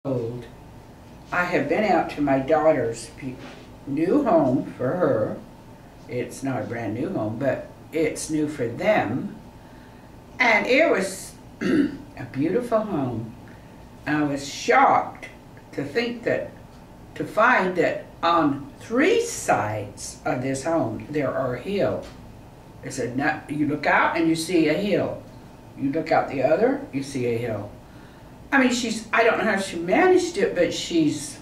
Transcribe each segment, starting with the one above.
old. I have been out to my daughter's new home for her. It's not a brand new home, but it's new for them. And it was a beautiful home. I was shocked to find that on 3 sides of this home there are hills. It's you look out and you see a hill. You look out the other, you see a hill. I mean, I don't know how she managed it, but she's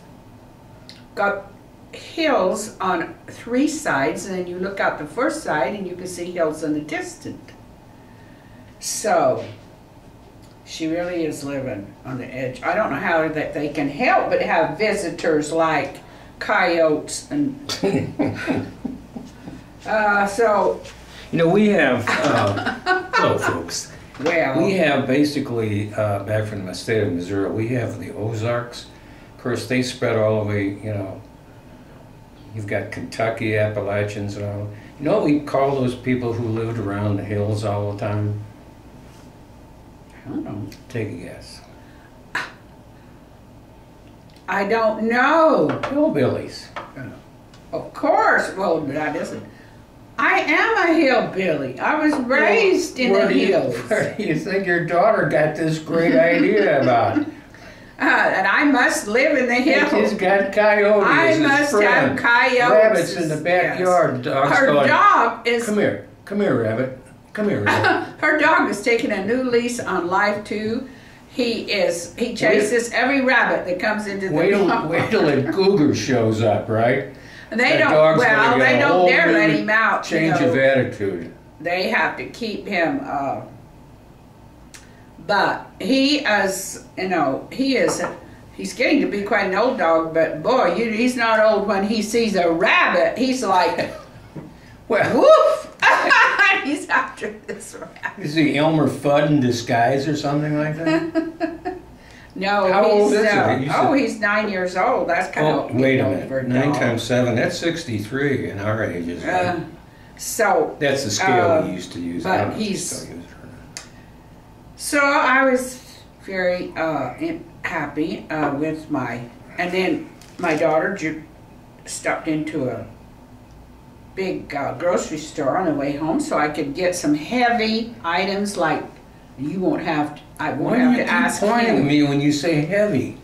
got hills on 3 sides, and then you look out the first side and you can see hills in the distance. So, she really is living on the edge. I don't know how that they can help but have visitors like coyotes and so. You know, we have, hello folks. Well, we have basically, back from the state of Missouri, we have the Ozarks. Of course, they spread all the way, you know, you've got Kentucky, Appalachians and all. You know what we call those people who lived around the hills all the time? I don't know. Take a guess. I don't know. Hillbillies. Of course. Well, that isn't. I am a hillbilly. I was raised in the hills. Where do you think your daughter got this great idea about? And I must live in the hills. She's got coyotes. I must have coyotes. Rabbits in the backyard. Yes. Her dog is. Come here. Come here, rabbit. Come here, rabbit. Her dog is taking a new lease on life too. He chases every rabbit that comes into the Wait till a cougar shows up, right? They don't dare let him out. Change of attitude. They have to keep him, but he is, he's getting to be quite an old dog, but boy, he's not old when he sees a rabbit. He's like, well, woof! He's after this rabbit. Is he Elmer Fudd in disguise or something like that? No, how old is he? He's 9 years old. That's kind of wait a minute. 9 times 7. That's 63 in our ages. Right? So that's the scale we used to use. But so I was very happy with and then my daughter stopped into a big grocery store on the way home, so I could get some heavy items like I won't have to ask him. Why are you pointing at me when you say heavy?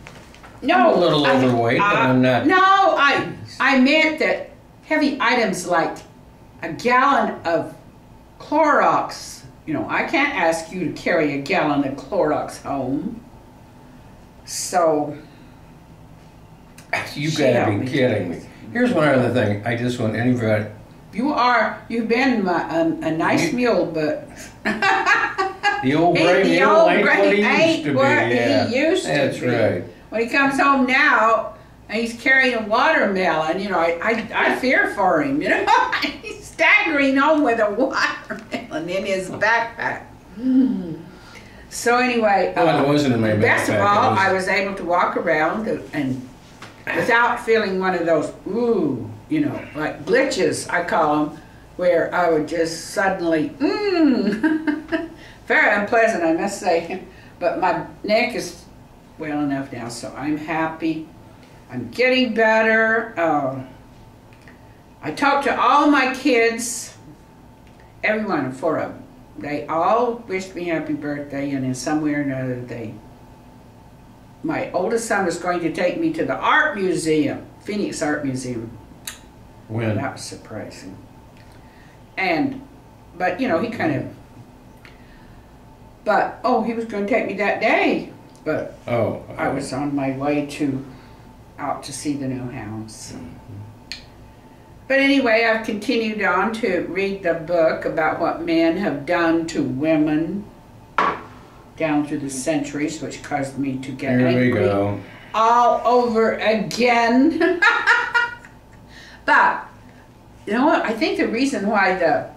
No, I'm a little overweight, but I'm not. No, I meant that heavy items like a gallon of Clorox. You know, I can't ask you to carry a gallon of Clorox home. So you gotta be kidding me. Here's one other thing. I just want anybody. You've been a nice mule, but the old gray mule ain't what he used to be. That's right. When he comes home now and he's carrying a watermelon, I fear for him. He's staggering home with a watermelon in his backpack. So anyway, well, it wasn't in my backpack. Best of all, I was able to walk around and without feeling one of those like glitches, I call them, where I would just suddenly, very unpleasant, I must say. But my neck is well enough now, so I'm happy. I'm getting better. I talked to all my kids, everyone, 4 of them. They all wished me happy birthday, and in some way or another, my oldest son was going to take me to the art museum, Phoenix Art Museum. When? That was surprising. But he kind of, he was going to take me that day. But I was on my way out to see the new house. But anyway, I've continued on to read the book about what men have done to women down through the centuries, which caused me to get angry all over again. But, you know what, I think the reason why the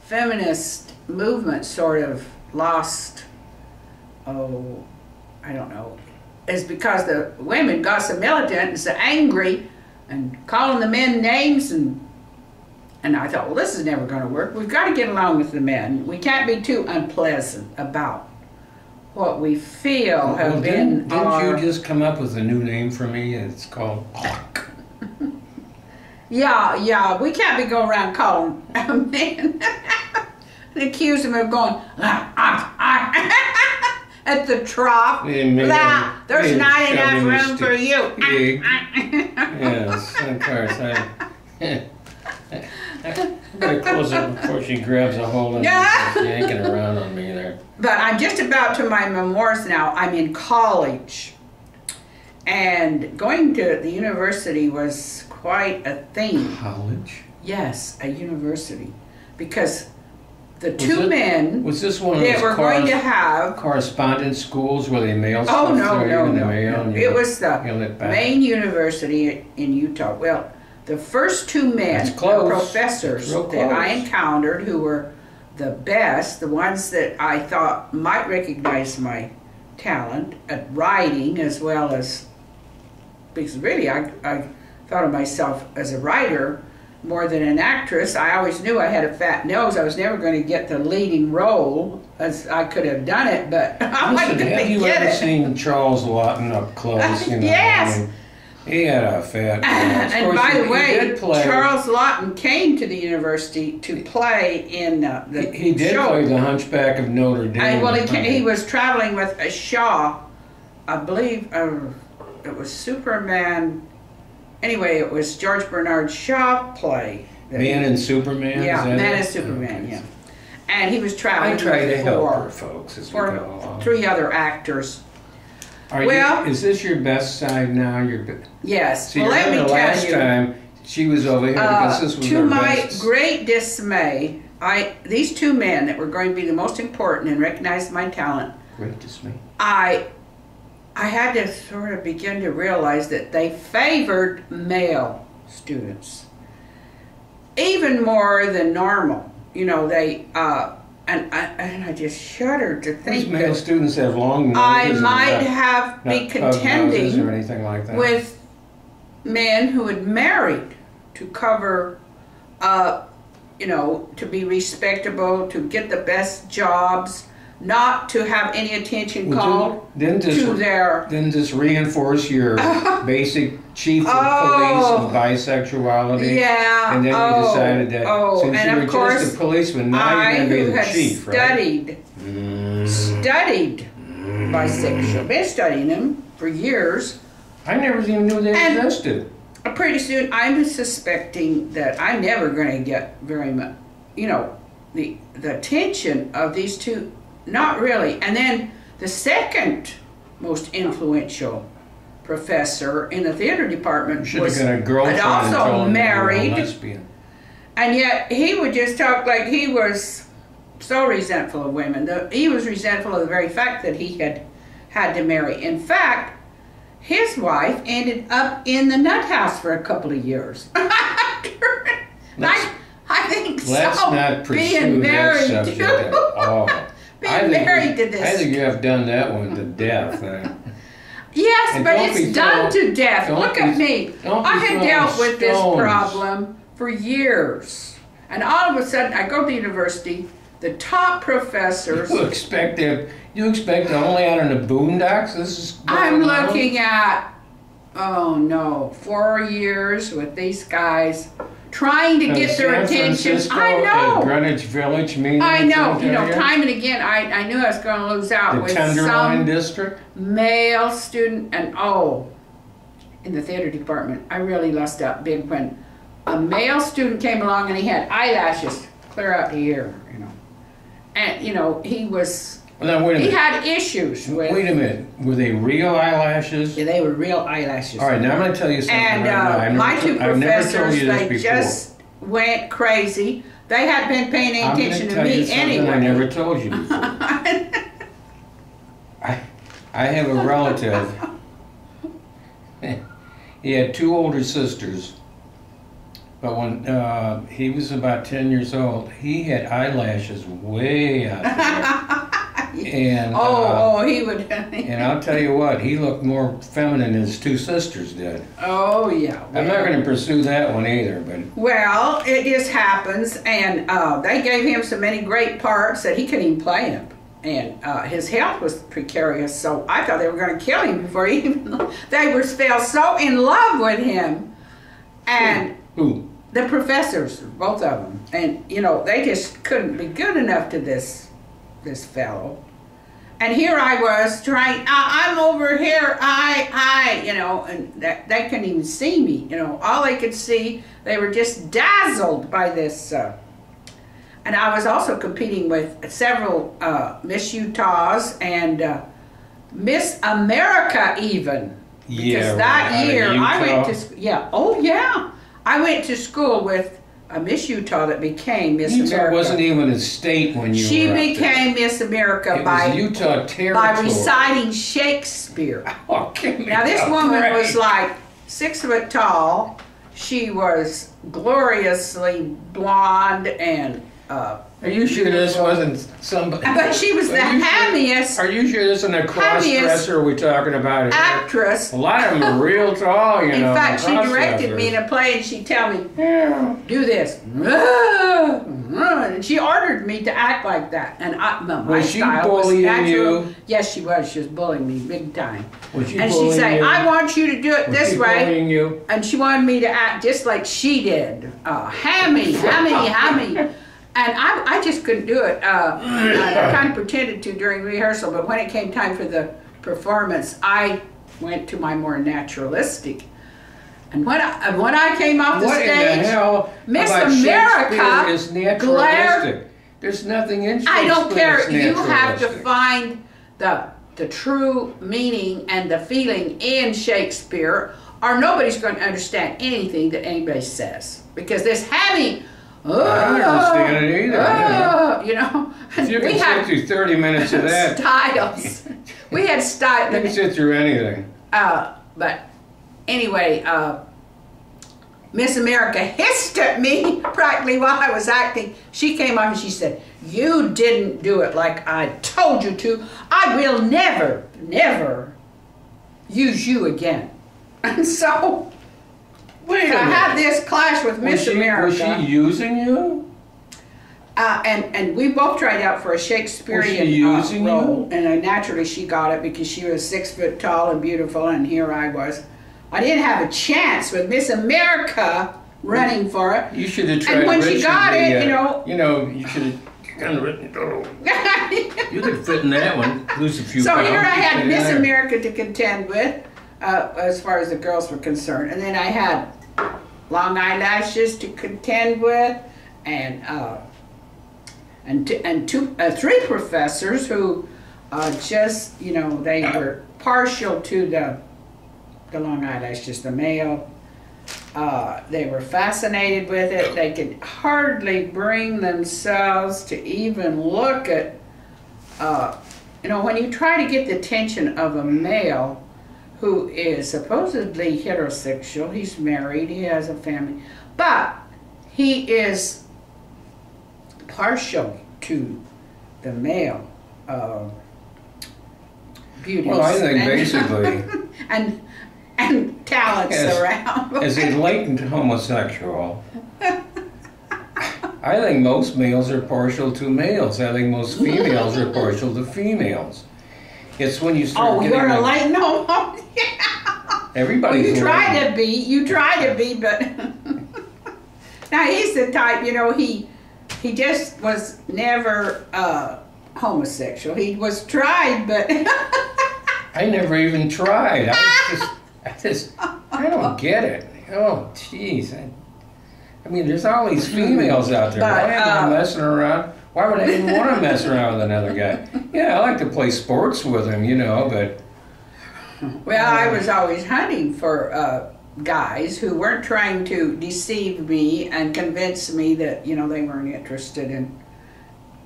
feminist movement sort of lost, I don't know, is because the women got so militant and so angry and calling the men names, and I thought, well, this is never going to work. We've got to get along with the men. We can't be too unpleasant about what we feel have Well, been didn't you just come up with a new name for me? It's called Hawk. Yeah, we can't be going around calling a man and accuse him of going at the trough. There's not enough room for you. Yes, of course. I better close it before she grabs a hold of me and starts yanking around on me there. But I'm just about to my memoirs now. I'm in college. And going to the university was quite a thing. College? Yes, a university. Because the two men was this one of that those were going to have correspondence schools where they mail stuff no. It was the main university in Utah. Well, the first two men, professors that I encountered who were the best, the ones that I thought might recognize my talent at writing as well as, because really I thought of myself as a writer more than an actress. I always knew I had a fat nose. I was never going to get the leading role, as I could have done it, but I wasn't going to get it. Have you ever seen Charles Laughton up close? You know, yes. I mean, he had a fat nose. And by the way, Charles Laughton came to the university to play in the He did show. play the Hunchback of Notre Dame. Well, he was traveling with a Shaw, I believe. It was Superman. Anyway, it was George Bernard Shaw play. Man and Superman? Yeah, Man and it? Superman, Okay. yeah. And he was traveling I try to with help her, folks, as we go along. 3 other actors. Is this your best side now? Yes. See, well, let me tell last you. time she was over here because this was to our my best. great dismay, these two men that were going to be the most important and recognized my talent. Great dismay. I had to sort of begin to realize that they favored male students even more than normal. You know, they and I just shuddered to think These male students have long noses. I might be contending or anything like that. with men who had married to cover you know, to be respectable, to get the best jobs, not to have any attention called to their... Didn't this reinforce your basic chief of police of bisexuality? Yeah. And then you decided that since you were just a policeman, now you're going to be the chief, right? Studied bisexual. Been studying them for years. I never even knew they existed. Pretty soon, I'm suspecting that I'm never going to get very much, you know, the attention of these two. Not really. And then the second most influential professor in the theater department was also married. And yet he would just talk like he was so resentful of women. He was resentful of the very fact that he had to marry. In fact, his wife ended up in the nut house for a couple of years. I think so. Let's not pursue that subject at all. Married to this. I think you have done that one to death. Yes, but it's done to death. Look at me. I had dealt with this problem for years. And all of a sudden, I go to university, the top professors... You expect only out in the boondocks? This is I'm looking at, 4 years with these guys, trying to get their attention. I know. Greenwich Village, I know. You know, time and again, I knew I was going to lose out with Tenderloin District? Male student, and in the theater department, I really lost out big when a male student came along and he had eyelashes clear out to here, you know. And, you know, he was... Well, now, wait a minute. He had issues with... Wait a minute. Were they real eyelashes? Yeah, they were real eyelashes. All right, now I'm going to tell you something and, right now. my two professors, they just went crazy. They hadn't been paying any attention to me anyway. I never told you before. I have a relative. He had 2 older sisters. But when he was about 10 years old, he had eyelashes way out there. And, he would. And I'll tell you what, he looked more feminine than his 2 sisters did. Oh, yeah. I'm not going to pursue that one either, but... Well, it just happens, and they gave him so many great parts that he couldn't even play them. and his health was precarious, so I thought they were going to kill him before he even, fell so in love with him. And Who? the professors, both of them. And, you know, they just couldn't be good enough to this fellow. And here I was trying, I'm over here, you know, and they couldn't even see me, you know. All they could see, they were just dazzled by this. And I was also competing with several Miss Utahs and Miss America even. Because that year I went to, I went to school with a Miss Utah that became Miss America. Utah wasn't even a state when you She were became Miss America by Utah territory. By reciting Shakespeare. Oh, now this woman was like 6 foot tall. She was gloriously blonde and are you sure this wasn't somebody? But she was the hammiest. Are you sure this isn't a cross-dresser we're talking about? Actress. A lot of them are real tall, you know. In fact, she directed me in a play, and she'd tell me, "Do this," and she ordered me to act like that. And my style was natural. You? Yes, she was. She was bullying me big time. Was she and she'd say, you? "I want you to do it this way." Bullying you? And she wanted me to act just like she did. Hammy. And I just couldn't do it. I kind of pretended to during rehearsal, but when it came time for the performance, I went to my more naturalistic. And when I came off the stage, what in the hell Miss America is naturalistic? glared. There's nothing in Shakespeare. I don't care. That's You have to naturalistic. find the true meaning and the feeling in Shakespeare, or nobody's going to understand anything that anybody says. Because this hammy. I don't understand it either. You know, if you can sit through 30 minutes of that. Styles. We had styles. You can sit through anything. But anyway, Miss America hissed at me practically while I was acting. She came up and she said, "You didn't do it like I told you to. I will never, never use you again." And so... Wait a minute. I had this clash with Miss America. Was she using you? And we both tried out for a Shakespearean role. And naturally she got it because she was 6 foot tall and beautiful, and here I was. I didn't have a chance with Miss America running for it. You should have tried. And when she got it, you know. You know, you should have kind of written. You could fit in that one. Lose a few So pounds. here I had Miss America to contend with, as far as the girls were concerned, and then I had long eyelashes to contend with, and 3 professors who just, you know, they were partial to the long eyelashes, the male. They were fascinated with it. They could hardly bring themselves to even look at, you know, when you try to get the attention of a male who is supposedly heterosexual, he's married, he has a family, but he is partial to the male beauties. Well, I think basically... and talents around. As a latent homosexual, I think most males are partial to males. I think most females are partial to females. It's when you start getting... Oh, you're a latent homo? Yeah. Everybody's well, you try to be, but... Now, he's the type, you know, he just was never homosexual. He was tried, but... I never even tried. I don't get it. Oh, jeez. I mean, there's all these females out there. Why am I messing around? Why would I even want to mess around with another guy? Yeah, I like to play sports with him, you know, but... Well, I was always hunting for guys who weren't trying to deceive me and convince me that, you know, they weren't interested in...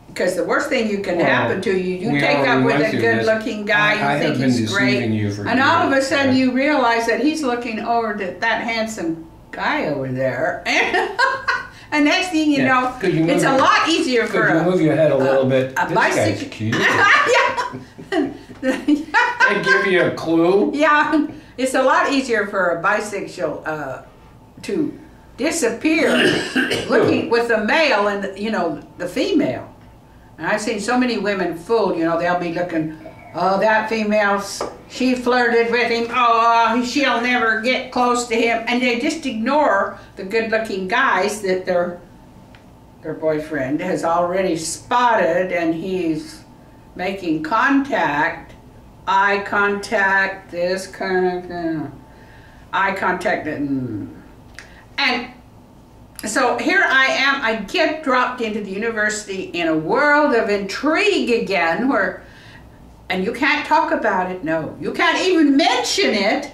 Because the worst thing you can happen to you, you take up with a good-looking guy, you think he's great, and all of a sudden you realize that he's looking over to that handsome guy over there, and next thing you know, it's a lot easier for Could you move your head a little bit? A this guy's cute. I give you a clue? Yeah, it's a lot easier for a bisexual to disappear looking with the male and, you know, the female. And I've seen so many women fooled, you know, they'll be looking, oh, that female, she flirted with him, oh, she'll never get close to him. And they just ignore the good-looking guys that their boyfriend has already spotted, and he's making contact, eye contact, this kind of thing, eye contact, and so here I am, I get dropped into the university in a world of intrigue again, where, and you can't talk about it, no. You can't even mention it.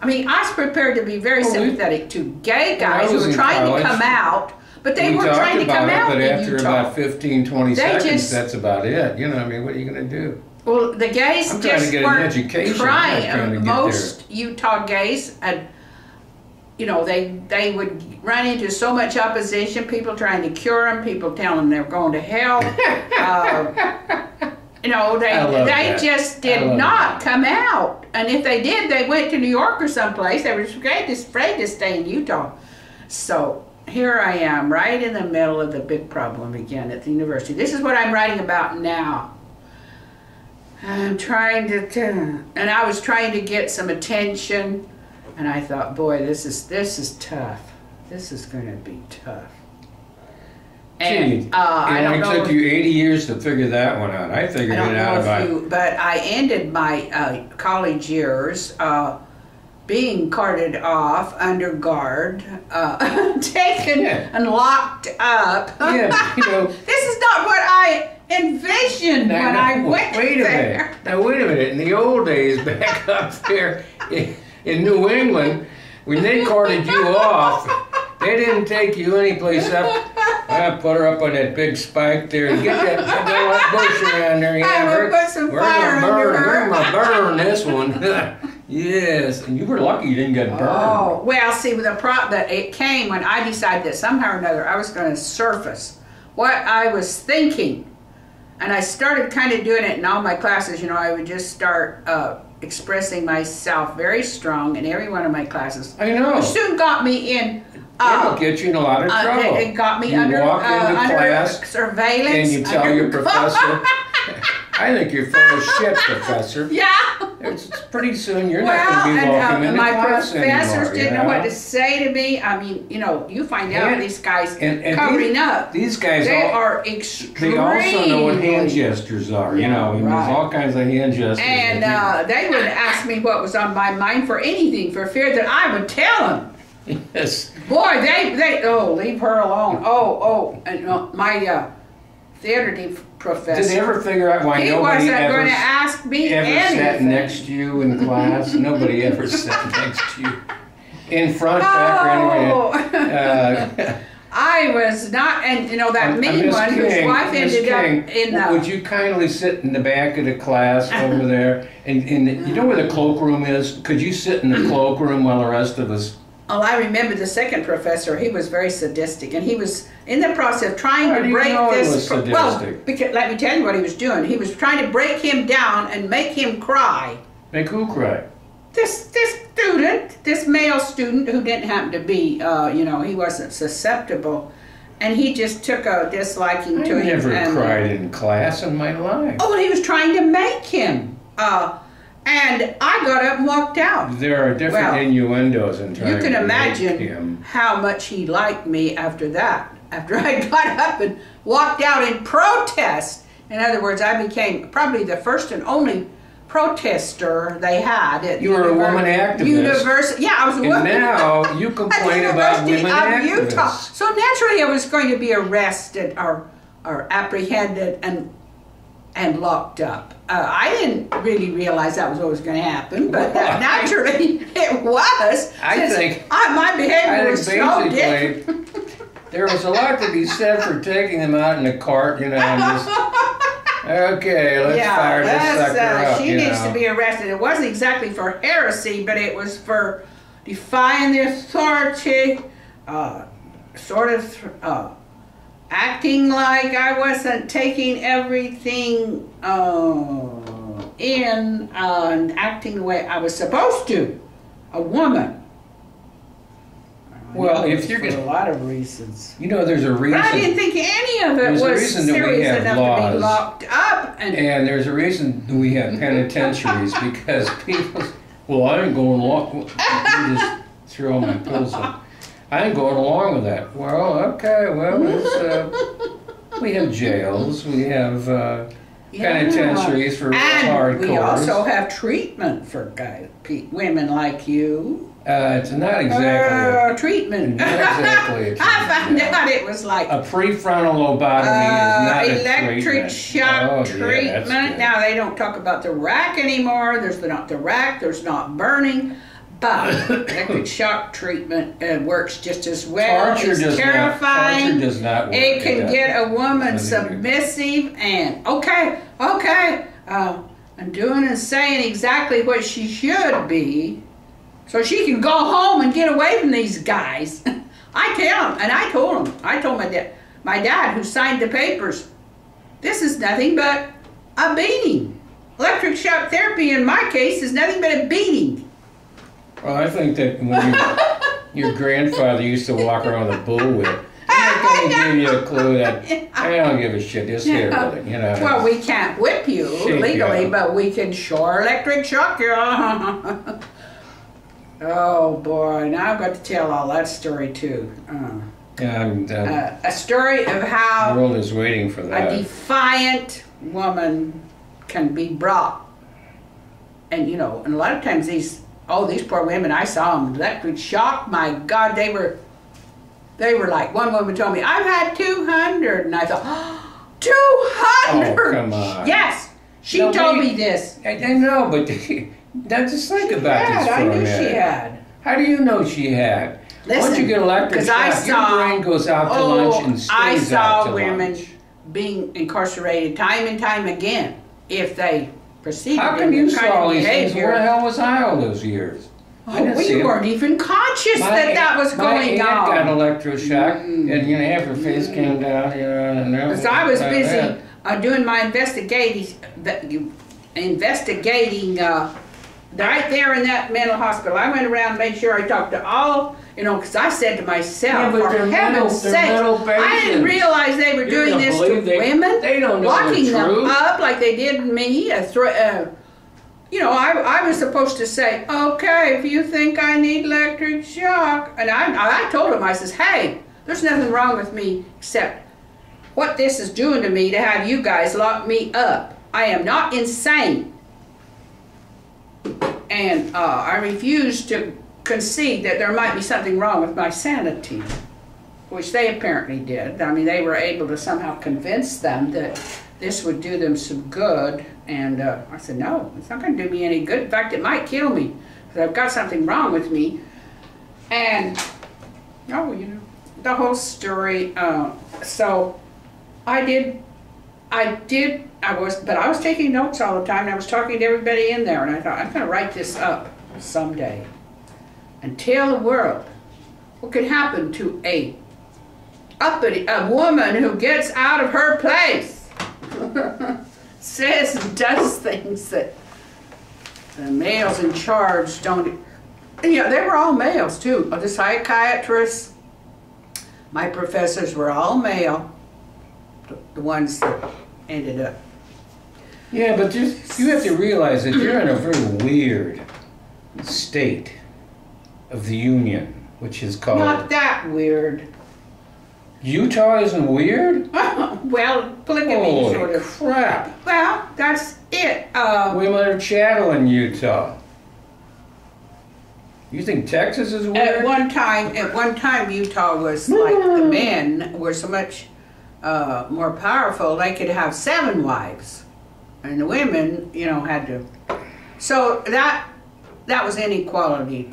I mean, I was prepared to be very sympathetic to gay guys who were trying to come out, but they weren't trying to come out in Utah. But after about 15, 20 seconds, that's about it. You know, I mean, what are you going to do? Well, the gays I'm trying to get an education. trying. Most Utah gays had, you know, they would run into so much opposition, people trying to cure them, people telling them they're going to hell. You know, they just did not come out. And if they did, they went to New York or someplace. They were afraid to stay in Utah. So here I am, right in the middle of the big problem again at the university. This is what I'm writing about now. I'm trying to, and I was trying to get some attention. And I thought, boy, this is tough. This is going to be tough. And it only took you 80 years to figure that one out. I figured it out about. But I ended my college years being carted off under guard, taken and locked up. Yeah, you know. This is not what I envisioned when I went there. Now wait a minute. In the old days, back up there in New England, when they carted you off, they didn't take you anyplace up. Put her up on that big spike there and get that bush around there. Yeah, we're gonna burn this one. Yes, and you were lucky you didn't get burned. Oh, well, see, with that it came when I decided that somehow or another I was going to surface what I was thinking. And I started kind of doing it in all my classes. You know, I would just start expressing myself very strong in every one of my classes. I know. Which soon got me in. It'll get you in a lot of trouble. It got me you under class, surveillance. And you tell your professor, I think you're full of shit, professor. Yeah. It's pretty soon you're not going to be welcome in the class anymore. My professors didn't know what to say to me. I mean, you know, you find out these guys covering up. These guys, they are extremely. They also know what hand gestures are, you know, and there's all kinds of hand gestures. And they would ask me what was on my mind for anything, for fear that I would tell them. Yes. Boy, they leave her alone. And my theater professor. Did they ever figure out why nobody ever going to ask me sat next to you in class? Nobody ever sat next to you. In front, back, or anywhere. I was not, and you know, that mean one whose wife ended up in the... Would you kindly sit in the back of the class over there? And you know where the cloakroom is? Could you sit in the cloakroom while the rest of us... Oh, I remember the second professor. He was very sadistic, and he was in the process of trying to break this. Well, because, let me tell you what he was doing. He was trying to break him down and make him cry. Make who cry? This student, this male student who didn't happen to be, you know, he wasn't susceptible, and he just took a disliking to him. I never cried in class in my life. Oh, well, he was trying to make him. And I got up and walked out. There are different innuendos in trying to make him. You can imagine how much he liked me after that. After I got up and walked out in protest. In other words, I became probably the first and only protester they had at You were a woman activist. Yeah, I was a woman. And now you complain about women activists. Utah. So naturally I was going to be arrested or apprehended and locked up. I didn't really realize that was what was going to happen, but naturally it was. My behavior was so different. There was a lot to be said for taking them out in a cart, you know, and just, okay, let's fire this sucker up, she needs to be arrested. It wasn't exactly for heresy, but it was for defying the authority, acting like I wasn't taking everything in and acting the way I was supposed to. A woman. Well, if you're for a lot of reasons. you know, there's a reason. But I didn't think any of it There's a was reason that we serious have enough to laws. be locked up. And there's a reason we have penitentiaries because people, well, I ain't going along. You just throw my pills up. I ain't going along with that. Well, okay, well, it's, we have jails, we have penitentiaries for hardcores. And we also have treatment for women like you. It's not exactly treatment. Not exactly a treatment. I found out it was like a prefrontal lobotomy is not electric a treatment. shock treatment. Yeah, now they don't talk about the rack anymore. There's not the rack. There's not burning. But electric shock treatment works just as well. Torture it's terrifying. Torture does not work. It can get a woman submissive and okay, and doing and saying exactly what she should be, so she can go home and get away from these guys. I tell them, and I told them. I told my dad who signed the papers, this is nothing but a beating. Electric shock therapy in my case is nothing but a beating. Well, I think that when your grandfather used to walk around with a bullwhip, that can give you a clue that I don't give a shit, just hit with it, you know. Well, we can't whip you legally, but we can sure electric shock you. Oh boy, now I've got to tell all that story too. A story of how the world is waiting for that. A defiant woman can be brought, and you know, and a lot of times these poor women, I saw them electric shock. My God, they were like, one woman told me, I've had 200, and I thought, 200. Oh, come on. Yes, she told me this. I know, but now just think about this for a minute. I knew she had. How do you know she had? Listen, once you get electric shock, your brain goes out to lunch and stays out to lunch. I saw women being incarcerated time and time again if they proceeded. How come you saw all these things? Where the hell was I all those years? We weren't even conscious that was going on. My aunt got electroshock, and you know, half her face came down. You know, and because I was busy doing my investigating right there in that mental hospital. I went around and made sure I talked to all, you know, because I said to myself, for heaven's sake, I didn't realize they were doing this to women, they don't know locking the them truth. up like they did me. You know, I was supposed to say, okay, if you think I need electric shock, and I told him, I says, hey, there's nothing wrong with me except what this is doing to me to have you guys lock me up. I am not insane. And I refuse to concede that there might be something wrong with my sanity, which they apparently did. I mean, they were able to somehow convince them that this would do them some good. And I said, no, it's not going to do me any good. In fact, it might kill me because I've got something wrong with me. And, you know, the whole story. So I was taking notes all the time, and I was talking to everybody in there, and I thought, I'm going to write this up someday and tell the world what could happen to a woman who gets out of her place, says and does things that the males in charge don't. And, you know, they were all males too. The psychiatrists, my professors were all male, the ones that ended up. Yeah, but you have to realize that you're in a very weird state of the union, which is called... Not that weird. Utah isn't weird? Well, polygamy sort of. Crap. Well, that's it. Women are chattel in Utah. You think Texas is weird? At one time, Utah was like the men were so much more powerful. They could have 7 wives, and the women, you know, had to. So that was inequality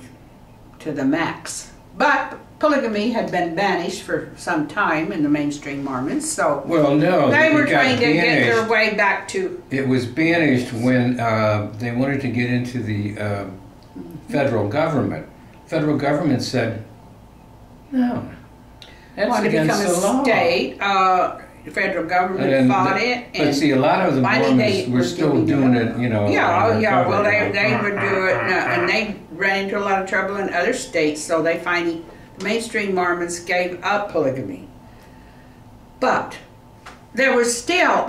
to the max. But polygamy had been banished for some time in the mainstream Mormons. So well, no, they were trying to get their way back to. It was banished when they wanted to get into the federal government. Federal government said, no, that's against the law. State, the federal government fought it. But see, a lot of the Mormons were still doing it, you know. Yeah, well, they would do it, and they ran into a lot of trouble in other states, so they finally, mainstream Mormons gave up polygamy. But they were still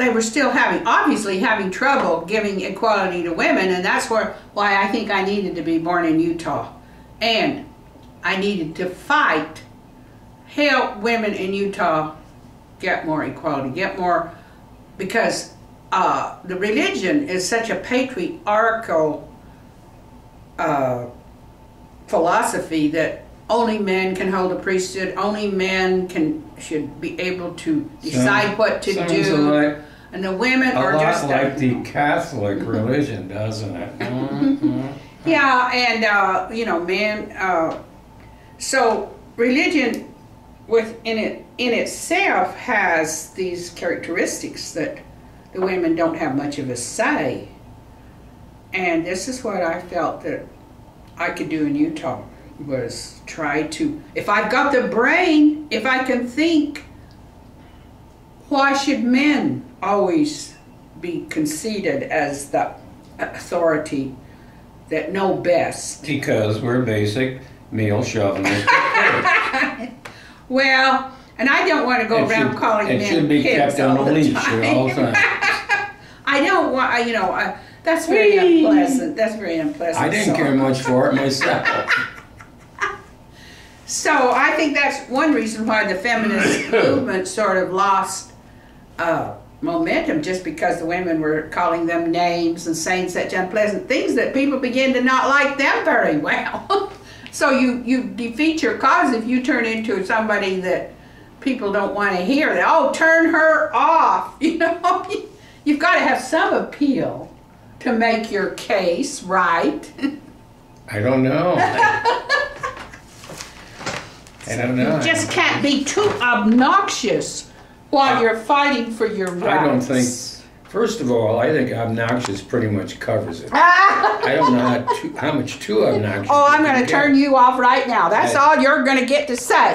obviously having trouble giving equality to women, and that's why I think I needed to be born in Utah. And I needed to fight, help women in Utah get more equality, get more, because the religion is such a patriarchal philosophy that only men can hold a priesthood, only men should be able to decide what to do, and the women are just like the Catholic religion, doesn't it? Mm-hmm. Yeah, and you know, men. So religion, in itself, has these characteristics that the women don't have much of a say. And this is what I felt that I could do in Utah, was try to, if I've got the brain, if I can think, why should men always be conceited as the authority that know best? Because we're basic male chauvinists. Well, and I don't want to go around calling men should be pigs kept on all a the leash time. at all times. I don't want, you know, that's very unpleasant. That's very unpleasant. I didn't care much for it myself. So I think that's one reason why the feminist movement sort of lost momentum, just because the women were calling them names and saying such unpleasant things that people began to not like them very well. So you defeat your cause if you turn into somebody that people don't want to hear. Oh, turn her off. You know, you've got to have some appeal to make your case right. I don't know. I don't know. You just can't be too obnoxious while you're fighting for your rights. I don't think. First of all, I think obnoxious pretty much covers it. I don't know how much too obnoxious. Oh, I'm going to turn you off right now. That's all you're going to get to say.